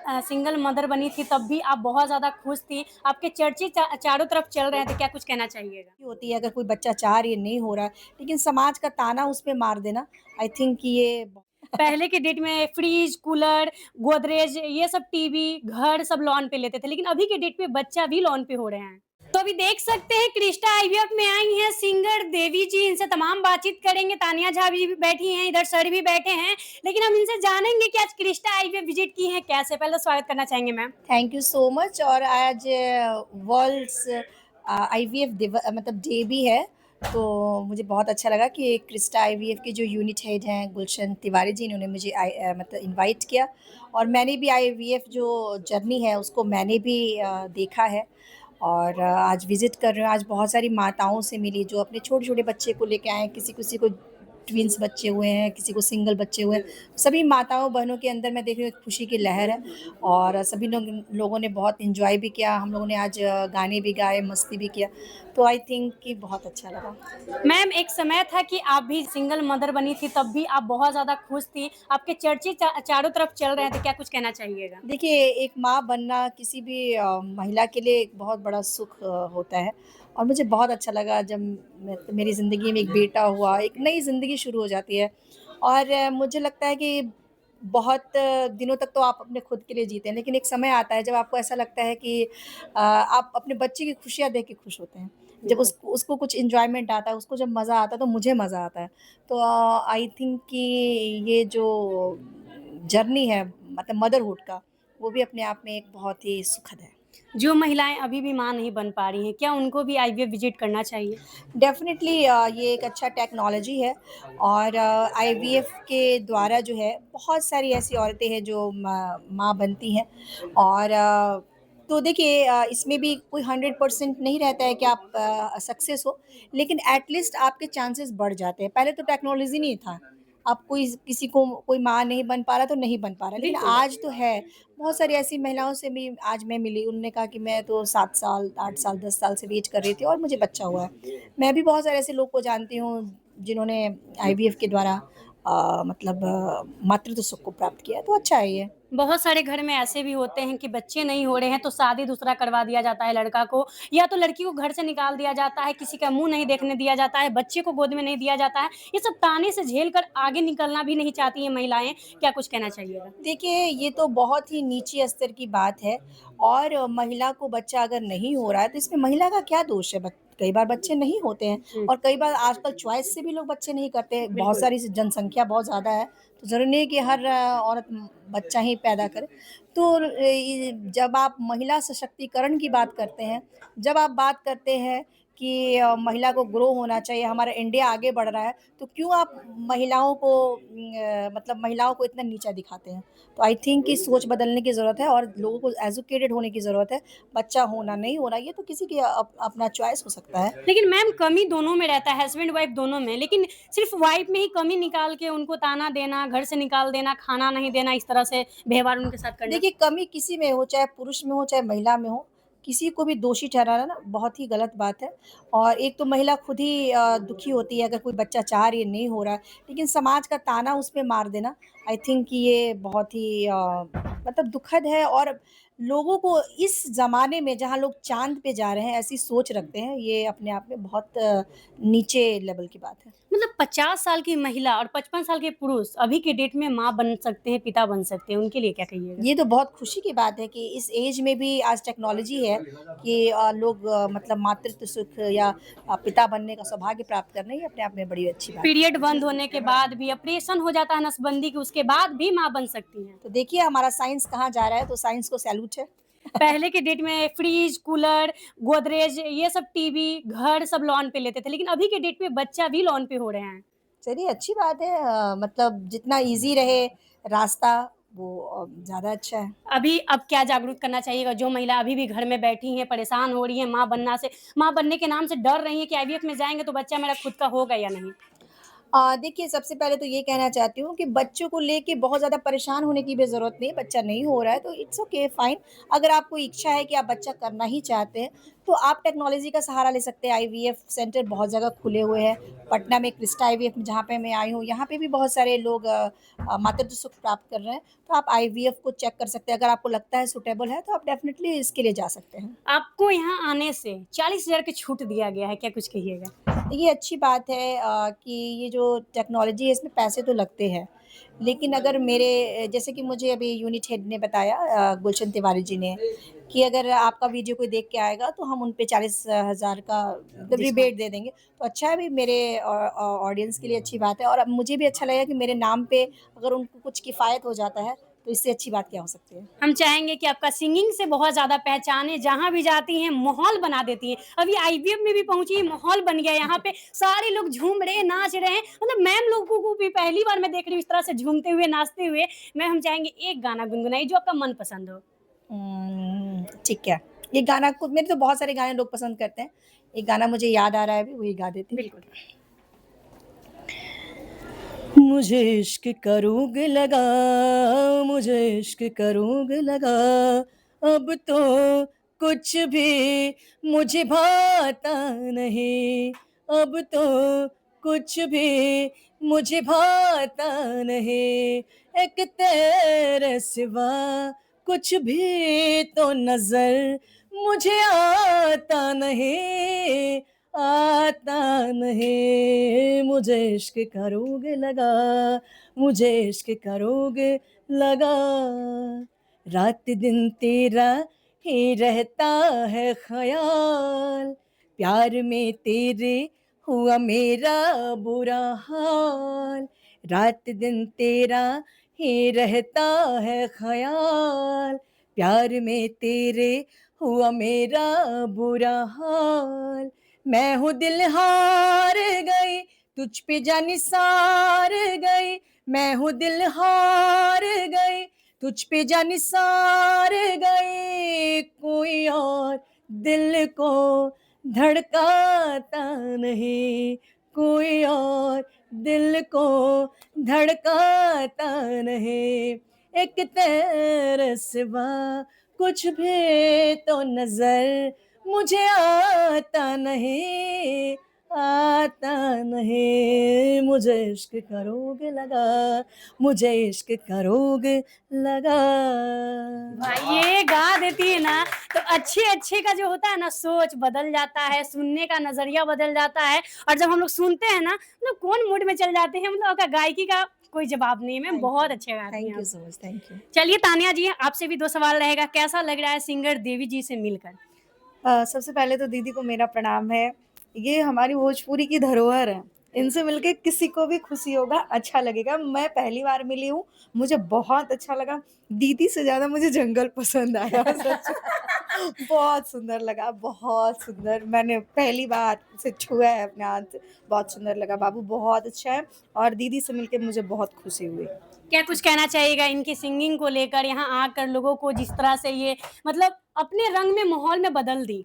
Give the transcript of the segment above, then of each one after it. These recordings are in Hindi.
सिंगल मदर बनी थी तब भी आप बहुत ज़्यादा खुश थी। आपके चर्चे चारों तरफ चल रहे थे, क्या कुछ कहना चाहिएगा? होती है अगर कोई बच्चा चाह रही है, नहीं हो रहा है, लेकिन समाज का ताना उस पे मार देना, आई थिंक कि ये पहले के डेट में फ्रिज, कूलर, गोदरेज ये सब टीवी, घर सब लोन पे लेते थे, लेकिन अभी के डेट पे बच्चा भी लोन पे हो रहे हैं। तो अभी देख सकते हैं क्रिस्टा आईवीएफ में आई हैं सिंगर देवी जी, इनसे तमाम बातचीत करेंगे। तानिया झा भी बैठी हैं, इधर सर भी बैठे हैं, लेकिन हम इनसे जानेंगे कि आज क्रिस्टा आईवीएफ विजिट की हैं कैसे? पहले तो स्वागत करना चाहेंगे ma'am. Thank you so much. और आज वर्ल्ड्स आईवीएफ मतलब डे भी है, तो मुझे बहुत अच्छा लगा कि क्रिस्टा आईवीएफ के जो यूनिट हेड हैं गुलशन तिवारी जी, इन्होंने मुझे मतलब इनवाइट किया। और मैंने भी आईवीएफ जो जर्नी है उसको मैंने भी देखा है। और आज विज़िट कर रही हूँ। आज बहुत सारी माताओं से मिली जो अपने छोटे-छोटे बच्चे को लेके आए हैं, किसी किसी को ट्विन्स बच्चे हुए हैं, किसी को सिंगल बच्चे हुए हैं। सभी माताओं बहनों के अंदर मैं देख रही हूँ एक खुशी की लहर है। और सभी लोगों ने बहुत एन्जॉय भी किया। हम लोगों ने आज गाने भी गाए, मस्ती भी किया। तो आई थिंक कि बहुत अच्छा लगा। मैम एक समय था कि आप भी सिंगल मदर बनी थी तब भी आप बहुत ज़्यादा खुश थी। आपके चर्चे चारों तरफ चल रहे थे, क्या कुछ कहना चाहिएगा? देखिए, एक माँ बनना किसी भी महिला के लिए एक बहुत बड़ा सुख होता है। और मुझे बहुत अच्छा लगा जब मेरी ज़िंदगी में एक बेटा हुआ, एक नई ज़िंदगी शुरू हो जाती है। और मुझे लगता है कि बहुत दिनों तक तो आप अपने खुद के लिए जीते हैं, लेकिन एक समय आता है जब आपको ऐसा लगता है कि आप अपने बच्चे की खुशियाँ देख के खुश होते हैं। जब बिल्कुल। उसको कुछ एन्जॉयमेंट आता है, उसको जब मज़ा आता है, तो मुझे मज़ा आता है। तो आई थिंक कि ये जो जर्नी है मतलब मदरहुड का, वो भी अपने आप में एक बहुत ही सुखद है। जो महिलाएँ अभी भी माँ नहीं बन पा रही हैं, क्या उनको भी आईवीएफ विजिट करना चाहिए? डेफ़िनिटली ये एक अच्छा टेक्नोलॉजी है। और आईवीएफ के द्वारा जो है बहुत सारी ऐसी औरतें हैं जो माँ बनती हैं। और तो देखिए, इसमें भी कोई 100% नहीं रहता है कि आप सक्सेस हो, लेकिन एट लीस्ट आपके चांसेस बढ़ जाते हैं। पहले तो टेक्नोलॉज़ी नहीं था। अब किसी को कोई माँ नहीं बन पा रहा तो नहीं बन पा रहा, लेकिन बिल्कुल। आज तो है। बहुत सारी ऐसी महिलाओं से भी आज मैं मिली, उन्होंने कहा कि मैं तो 7 साल, 8 साल, 10 साल से वेट कर रही थी और मुझे बच्चा हुआ है। मैं भी बहुत सारे ऐसे लोग को जानती हूँ जिन्होंने आईवीएफ के द्वारा मतलब मातृत्व सुख को प्राप्त किया है, तो अच्छा है ये। बहुत सारे घर में ऐसे भी होते हैं कि बच्चे नहीं हो रहे हैं तो शादी दूसरा करवा दिया जाता है लड़का को, या तो लड़की को घर से निकाल दिया जाता है, किसी का मुँह नहीं देखने दिया जाता है, बच्चे को गोद में नहीं दिया जाता है। ये सब ताने से झेल कर आगे निकलना भी नहीं चाहती हैं महिलाएँ, क्या कुछ कहना चाहिएगा? देखिए, ये तो बहुत ही नीची स्तर की बात है। और महिला को बच्चा अगर नहीं हो रहा है, तो इसमें महिला का क्या दोष है? कई बार बच्चे नहीं होते हैं। हुँ, और कई बार आजकल चॉइस से भी लोग बच्चे नहीं करते हैं। बहुत बिल्कुल। सारी जनसंख्या बहुत ज़्यादा है, तो ज़रूरी नहीं है कि हर औरत बच्चा ही पैदा करे। तो जब आप महिला सशक्तिकरण की बात करते हैं, जब आप बात करते हैं कि महिला को ग्रो होना चाहिए, हमारा इंडिया आगे बढ़ रहा है, तो क्यों आप महिलाओं को मतलब महिलाओं को इतना नीचा दिखाते हैं? तो आई थिंक कि सोच बदलने की ज़रूरत है और लोगों को एजुकेटेड होने की ज़रूरत है। बच्चा होना, नहीं होना, ये तो किसी की अपना चॉइस हो सकता है। लेकिन मैम कमी दोनों में रहता है, हस्बैंड वाइफ दोनों में, लेकिन सिर्फ़ वाइफ में ही कमी निकाल के उनको ताना देना, घर से निकाल देना, खाना नहीं देना, इस तरह से व्यवहार उनके साथ करना। देखिए, कमी किसी में हो, चाहे पुरुष में हो, चाहे महिला में हो, किसी को भी दोषी ठहराना ना बहुत ही गलत बात है। और एक तो महिला खुद ही दुखी होती है अगर कोई बच्चा चाह रही है, नहीं हो रहा है, लेकिन समाज का ताना उस पे मार देना, आई थिंक कि ये बहुत ही मतलब दुखद है। और लोगों को इस ज़माने में जहाँ लोग चाँद पे जा रहे हैं, ऐसी सोच रखते हैं, ये अपने आप में बहुत नीचे लेवल की बात है। मतलब 50 साल की महिला और 55 साल के पुरुष अभी के डेट में माँ बन सकते हैं, पिता बन सकते हैं, उनके लिए क्या कहिएगा? ये तो बहुत खुशी की बात है कि इस एज में भी आज टेक्नोलॉजी है कि लोग मतलब मातृत्व सुख या पिता बनने का सौभाग्य प्राप्त करना, ये अपने आप में बड़ी अच्छी बात है। पीरियड बंद होने के बाद भी ऑपरेशन हो जाता है नसबंदी के, उसके बाद भी माँ बन सकती हैं। तो देखिए हमारा साइंस कहाँ जा रहा है, तो साइंस को सैल्यूट है। पहले के डेट में फ्रिज, कूलर, गोदरेज ये सब टीवी, घर सब लोन पे लेते थे, लेकिन अभी के डेट में बच्चा भी लोन पे हो रहे हैं। चलिए अच्छी बात है। मतलब जितना ईज़ी रहे रास्ता, वो ज़्यादा अच्छा है। अभी अब क्या जागरूक करना चाहिएगा जो महिला अभी भी घर में बैठी हैं, परेशान हो रही हैं, माँ बनने के नाम से डर रही हैं कि आईवीएफ में जाएँगे तो बच्चा मेरा खुद का होगा या नहीं? देखिए, सबसे पहले तो ये कहना चाहती हूँ कि बच्चों को लेके बहुत ज़्यादा परेशान होने की भी ज़रूरत नहीं है। बच्चा नहीं हो रहा है तो इट्स ओके, फाइन। अगर आपको इच्छा है कि आप बच्चा करना ही चाहते हैं, तो आप टेक्नोलॉजी का सहारा ले सकते हैं। आईवीएफ सेंटर बहुत जगह खुले हुए हैं। पटना में क्रिस्टा आईवीएफ जहाँ पे मैं आई हूँ, यहाँ पे भी बहुत सारे लोग मातृत्व सुख प्राप्त कर रहे हैं। तो आप आईवीएफ को चेक कर सकते हैं। अगर आपको लगता है सूटेबल है, तो आप डेफ़िनिटली इसके लिए जा सकते हैं। आपको यहाँ आने से 40,000 की छूट दिया गया है, क्या कुछ कहिएगा? ये अच्छी बात है कि ये जो टेक्नोलॉजी है इसमें पैसे तो लगते हैं। लेकिन अगर मेरे जैसे कि मुझे अभी यूनिट हेड ने बताया गुलशन तिवारी जी ने कि अगर आपका वीडियो कोई देख के आएगा तो हम उन पे 40,000 का मतलब रिबेट दे देंगे। तो अच्छा है भी मेरे ऑडियंस के लिए अच्छी बात है और अब मुझे भी अच्छा लगेगा कि मेरे नाम पे अगर उनको कुछ किफ़ायत हो जाता है, तो इससे अच्छी बात क्या हो सकती है। हम चाहेंगे कि आपका सिंगिंग से बहुत ज़्यादा पहचान है, जहाँ भी जाती हैं माहौल बना देती हैं। अभी आईवीएफ में भी पहुँची, माहौल बन गया यहाँ पे, सारे लोग झूम रहे हैं, नाच रहे हैं। मतलब मैम लोगों को भी पहली बार मैं देख रही हूँ इस तरह से झूमते हुए, नाचते हुए। मैम हम चाहेंगे एक गाना गुनगुनाइए जो आपका मनपसंद हो। ठीक है। ये गाना को मेरे तो बहुत सारे गाने लोग पसंद करते हैं। एक गाना मुझे याद आ रहा है अभी, वही गा देती हूँ। बिल्कुल। मुझे इश्क का रोग लगा, मुझे इश्क का रोग लगा, अब तो कुछ भी मुझे भाता नहीं, अब तो कुछ भी मुझे भाता नहीं, एक तेरे सिवा कुछ भी तो नज़र मुझे आता नहीं, आता नहीं। मुझे इश्क का रोग लगा, मुझे इश्क का रोग लगा, रात दिन तेरा ही रहता है ख्याल, प्यार में तेरे हुआ मेरा बुरा हाल, रात दिन तेरा ही रहता है ख्याल, प्यार में तेरे हुआ मेरा बुरा हाल, मैं हूँ दिल हार गई, तुझ पे जा निसार गई, मैं हूँ दिल हार गई, तुझ पे जा निसार गई, कोई और दिल को धड़काता नहीं, कोई और दिल को धड़काता नहीं, एक तेरे सिवा कुछ भी तो नज़र मुझे आता नहीं, आता नहीं। मुझे इश्क का रोग लगा, मुझे इश्क का रोग लगा। भाई ये गा देती है ना, तो अच्छे-अच्छे का जो होता है ना सोच बदल जाता है, सुनने का नज़रिया बदल जाता है और जब हम लोग सुनते हैं ना, मतलब कौन मूड में चल जाते हैं, मतलब आपका गायकी का कोई जवाब नहीं है, मैम बहुत अच्छे गाती हैं थैंक यू आप। So much, thank you. चलिए तान्या जी, आपसे भी 2 सवाल रहेगा, कैसा लग रहा है सिंगर देवी जी से मिलकर? सबसे पहले तो दीदी को मेरा प्रणाम है। ये हमारी भोजपुरी की धरोहर है। इनसे मिलके किसी को भी खुशी होगा, अच्छा लगेगा। मैं पहली बार मिली हूँ, मुझे बहुत अच्छा लगा। दीदी से ज़्यादा मुझे जंगल पसंद आया सच में। बहुत सुंदर लगा, बहुत सुंदर। मैंने पहली बार उसे छुआ है अपने हाथ से, बहुत सुंदर लगा। बाबू बहुत अच्छा है और दीदी से मिलके मुझे बहुत खुशी हुई। क्या कुछ कहना चाहिएगा इनकी सिंगिंग को लेकर यहाँ आकर लोगों को जिस तरह से ये मतलब अपने रंग में माहौल में बदल दी?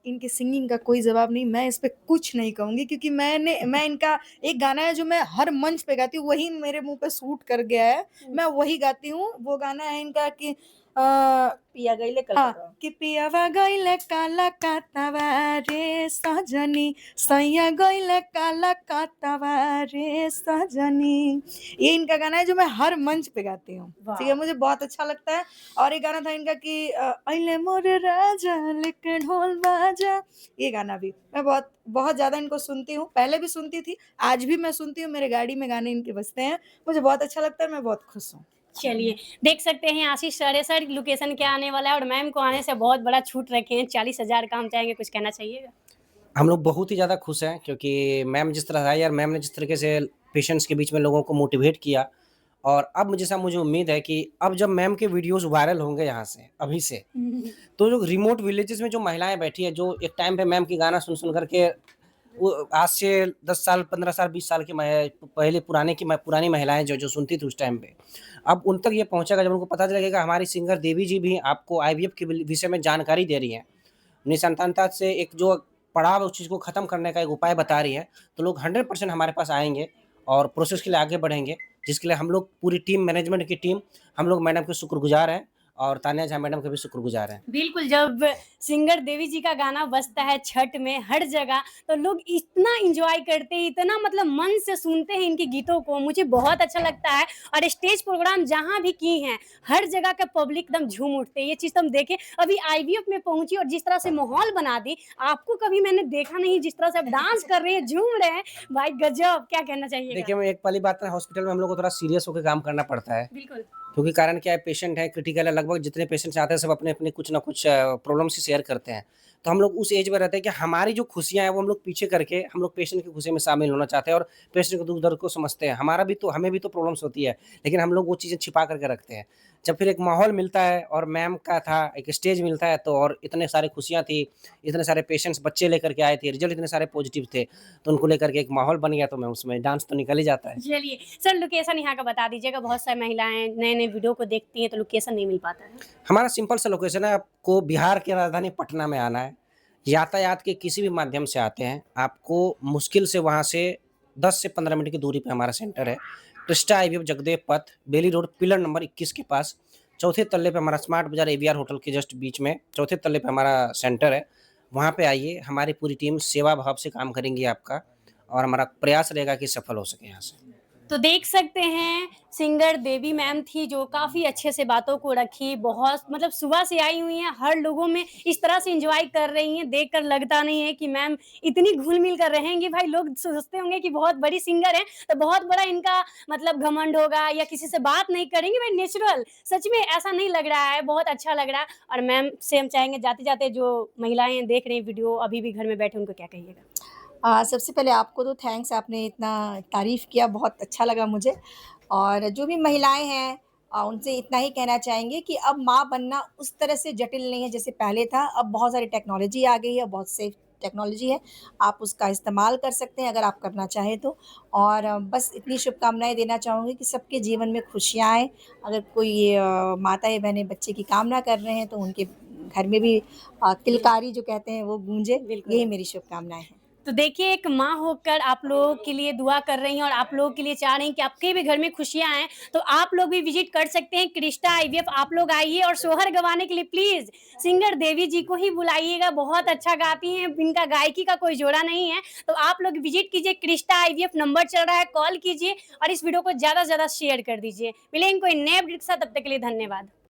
इनकी सिंगिंग का कोई जवाब नहीं, मैं इस पे कुछ नहीं कहूँगी क्योंकि मैं इनका एक गाना है जो मैं हर मंच पे गाती हूँ, वही मेरे मुँह पे सूट कर गया है, मैं वही गाती हूँ। वो गाना है इनका कि पिया गइले हाँ, कलकत्ता। कि पियावा गइले कलकत्तावा रे सजनी, सैया गइले कलकत्तावा रे सजनी। ये इनका गाना है जो मैं हर मंच पे गाती हूँ, ठीक है? मुझे बहुत अच्छा लगता है और एक गाना था इनका कि अइले मोर राजा लेके ढोल बाजा, ये गाना भी मैं बहुत बहुत ज़्यादा इनको सुनती हूँ। पहले भी सुनती थी, आज भी मैं सुनती हूँ, मेरे गाड़ी में गाने इनके बजते हैं। मुझे बहुत अच्छा लगता है, मैं बहुत खुश हूँ। चलिए, देख सकते हैं आशीष सर लोकेशन क्या आने वाला है और मैम को आने से बहुत बड़ा छूट रखे हैं 40,000 का हम चाहेंगे कुछ कहना चाहिएगा? हम लोग बहुत ही ज़्यादा खुश हैं क्योंकि मैम जिस तरह आई और मैम ने जिस तरीके से पेशेंट्स के बीच में लोगों को मोटिवेट किया और अब मुझे उम्मीद है कि अब जब मैम के वीडियोस वायरल होंगे यहाँ से अभी से, तो जो रिमोट विलेजेस में जो महिलाएँ बैठी हैं, जो एक टाइम पे मैम की गाना सुन करके वो आज से 10 साल, 15 साल, 20 साल की पहले पुरानी महिलाएँ जो सुनती थी उस टाइम पे, अब उन तक ये पहुँचेगा जब उनको पता चलेगा हमारी सिंगर देवी जी भी आपको आईवीएफ के विषय में जानकारी दे रही हैं। निसंतानता से एक जो पड़ाव है उस चीज़ को ख़त्म करने का एक उपाय बता रही है, तो लोग 100% हमारे पास आएँगे और प्रोसेस के लिए आगे बढ़ेंगे, जिसके लिए हम लोग पूरी टीम मैनेजमेंट की टीम, हम लोग मैडम के शुक्रगुज़ार हैं और तान्या झा मैडम के भी शुक्रगुजार हैं। बिल्कुल, जब सिंगर देवी जी का गाना बजता है छठ में हर जगह, तो लोग इतना एन्जॉय करते हैं, इतना मतलब मन से सुनते हैं इनके गीतों को, मुझे बहुत अच्छा लगता है। और स्टेज प्रोग्राम जहाँ भी की हैं, हर जगह का पब्लिक एकदम झूम उठते हैं। ये चीज़ तो हम देखे, अभी आईवीएफ में पहुँची और जिस तरह से माहौल बना दी, आपको कभी मैंने देखा नहीं जिस तरह से आप डांस कर रहे हैं, झूम रहे हैं, भाई गज़ब! क्या कहना चाहिएगा? देखिए, मैं एक पहली बात है, हॉस्पिटल में हम लोग को थोड़ा सीरियस होके काम करना पड़ता है, बिल्कुल, क्योंकि कारण क्या है, पेशेंट है, क्रिटिकल है, लगभग जितने पेशेंट्स आते हैं सब अपने-अपने कुछ ना कुछ प्रॉब्लम्स ही शेयर करते हैं। तो हम लोग उस एज में रहते हैं कि हमारी जो खुशियाँ हैं वो हम लोग पीछे करके हम लोग पेशेंट की खुशी में शामिल होना चाहते हैं और पेशेंट के दुःख दर्द को समझते हैं। हमें भी तो प्रॉब्लम्स होती है, लेकिन हम लोग वो चीज़ें छिपा करके रखते हैं। जब फिर एक माहौल मिलता है और मैम का था, एक स्टेज मिलता है, तो और इतने सारे खुशियाँ थी, इतने सारे पेशेंट्स बच्चे लेकर के आए थे, रिज़ल्ट इतने सारे पॉजिटिव थे, तो उनको लेकर के एक माहौल बन गया, तो मैं उसमें डांस तो निकल ही जाता है। चलिए, सर लोकेशन यहाँ का बता दीजिएगा, बहुत सारी महिलाएँ नए-नए वीडियो को देखती हैं, तो लोकेशन नहीं मिल पाता है। हमारा सिंपल सा लोकेशन है, आपको बिहार की राजधानी पटना में आना है। यातायात के किसी भी माध्यम से आते हैं, आपको मुश्किल से वहाँ से 10 से 15 मिनट की दूरी पे हमारा सेंटर है। क्रिस्टा आईवीएफ जगदेव पथ, बेली रोड, पिलर नंबर 21 के पास, चौथे तल्ले पे हमारा स्मार्ट बाज़ार एवीआर होटल के जस्ट बीच में, चौथे तल्ले पे हमारा सेंटर है। वहाँ पे आइए, हमारी पूरी टीम सेवा भाव से काम करेंगी आपका और हमारा प्रयास रहेगा कि सफल हो सकें यहाँ से। तो देख सकते हैं सिंगर देवी मैम थी जो काफ़ी अच्छे से बातों को रखी, बहुत मतलब सुबह से आई हुई हैं, हर लोगों में इस तरह से एन्जॉय कर रही हैं, देखकर लगता नहीं है कि मैम इतनी घुल-मिल कर रहेंगी। भाई लोग सोचते होंगे कि बहुत बड़ी सिंगर हैं, तो बहुत बड़ा इनका मतलब घमंड होगा या किसी से बात नहीं करेंगी, भाई नेचुरल। सच में ऐसा नहीं लग रहा है, बहुत अच्छा लग रहा है और मैम से हम चाहेंगे जाते-जाते जो महिलाएँ देख रही हैं वीडियो, अभी भी घर में बैठे उनको क्या कहिएगा? सबसे पहले आपको तो थैंक्स, आपने इतना तारीफ़ किया, बहुत अच्छा लगा मुझे। और जो भी महिलाएँ हैं उनसे इतना ही कहना चाहेंगे कि अब माँ बनना उस तरह से जटिल नहीं है जैसे पहले था। अब बहुत सारी टेक्नोलॉजी आ गई है, बहुत सेफ टेक्नोलॉजी है, आप उसका इस्तेमाल कर सकते हैं अगर आप करना चाहें तो। और बस इतनी शुभकामनाएँ देना चाहूँगी कि सबके जीवन में खुशियाँ आएँ। अगर कोई माताएँ-बहनें बच्चे की कामना कर रहे हैं तो उनके घर में भी तिलकारी जो कहते हैं वो गूंजे, बिल्कुल। यही मेरी शुभकामनाएँ हैं। तो देखिए एक माँ होकर आप लोगों के लिए दुआ कर रही हैं और आप लोगों के लिए चाह रही हैं कि आपके भी घर में खुशियाँ आएँ, तो आप लोग भी विज़िट कर सकते हैं क्रिस्टा आईवीएफ। आप लोग आइए और सोहर गवाने के लिए प्लीज़ सिंगर देवी जी को ही बुलाइएगा, बहुत अच्छा गाती हैं, इनका गायकी का कोई जोड़ा नहीं है। तो आप लोग विज़िट कीजिए, क्रिस्टा आईवीएफ नंबर चल रहा है, कॉल कीजिए और इस वीडियो को ज़्यादा से ज़्यादा शेयर कर दीजिए। मिलेंगे कोई नए अपडेट के साथ, तब तक के लिए धन्यवाद।